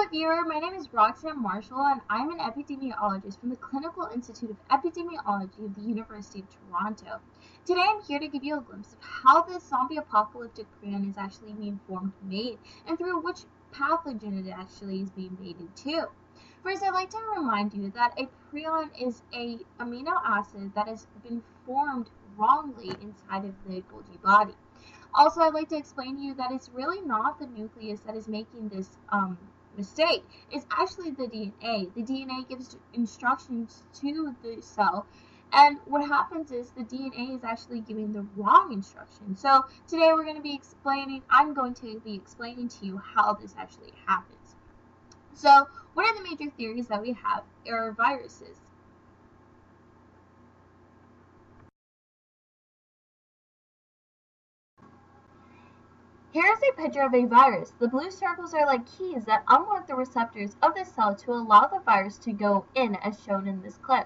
Hello viewer, my name is Roxanne Marshall and I'm an epidemiologist from the Clinical Institute of Epidemiology of the University of Toronto. Today I'm here to give you a glimpse of how this zombie apocalyptic prion is actually being formed and made, and through which pathogen it actually is being made into. First, I'd like to remind you that a prion is an amino acid that has been formed wrongly inside of the Golgi body. Also, I'd like to explain to you that it's really not the nucleus that is making this mistake. It's actually the DNA. The DNA gives instructions to the cell, and what happens is the DNA is actually giving the wrong instruction. So today I'm going to be explaining to you how this actually happens. So what are the major theories that we have are viruses? Here is a picture of a virus. The blue circles are like keys that unlock the receptors of the cell to allow the virus to go in, as shown in this clip.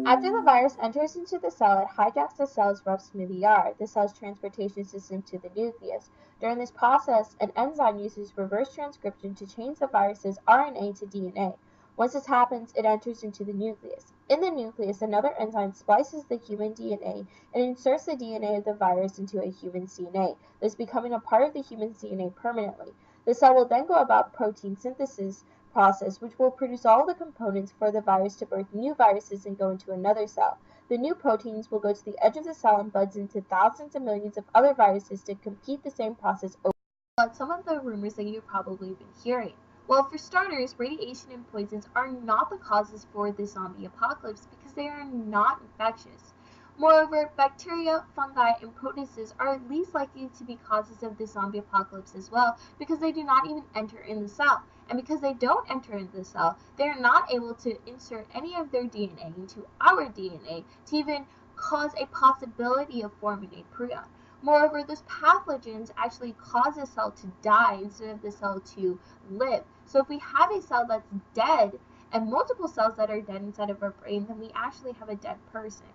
After the virus enters into the cell, it hijacks the cell's rough smooth ER, the cell's transportation system to the nucleus. During this process, an enzyme uses reverse transcription to change the virus's RNA to DNA. Once this happens, it enters into the nucleus. In the nucleus, another enzyme splices the human DNA and inserts the DNA of the virus into a human's DNA, thus becoming a part of the human's DNA permanently. The cell will then go about protein synthesis process, which will produce all the components for the virus to birth new viruses and go into another cell. The new proteins will go to the edge of the cell and buds into thousands of millions of other viruses to compete the same process over. But some of the rumors that you've probably been hearing. Well, for starters, radiation and poisons are not the causes for the zombie apocalypse because they are not infectious. Moreover, bacteria, fungi, and protists are least likely to be causes of the zombie apocalypse as well because they do not even enter in the cell. And because they don't enter into the cell, they are not able to insert any of their DNA into our DNA to even cause a possibility of forming a prion. Moreover, those pathogens actually cause a cell to die instead of the cell to live. So if we have a cell that's dead and multiple cells that are dead inside of our brain, then we actually have a dead person.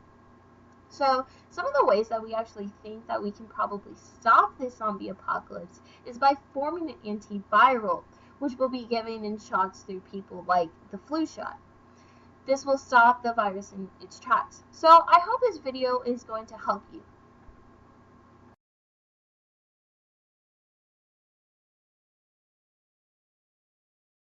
So some of the ways that we actually think that we can probably stop this zombie apocalypse is by forming an antiviral, which will be given in shots through people like the flu shot. This will stop the virus in its tracks. So I hope this video is going to help you.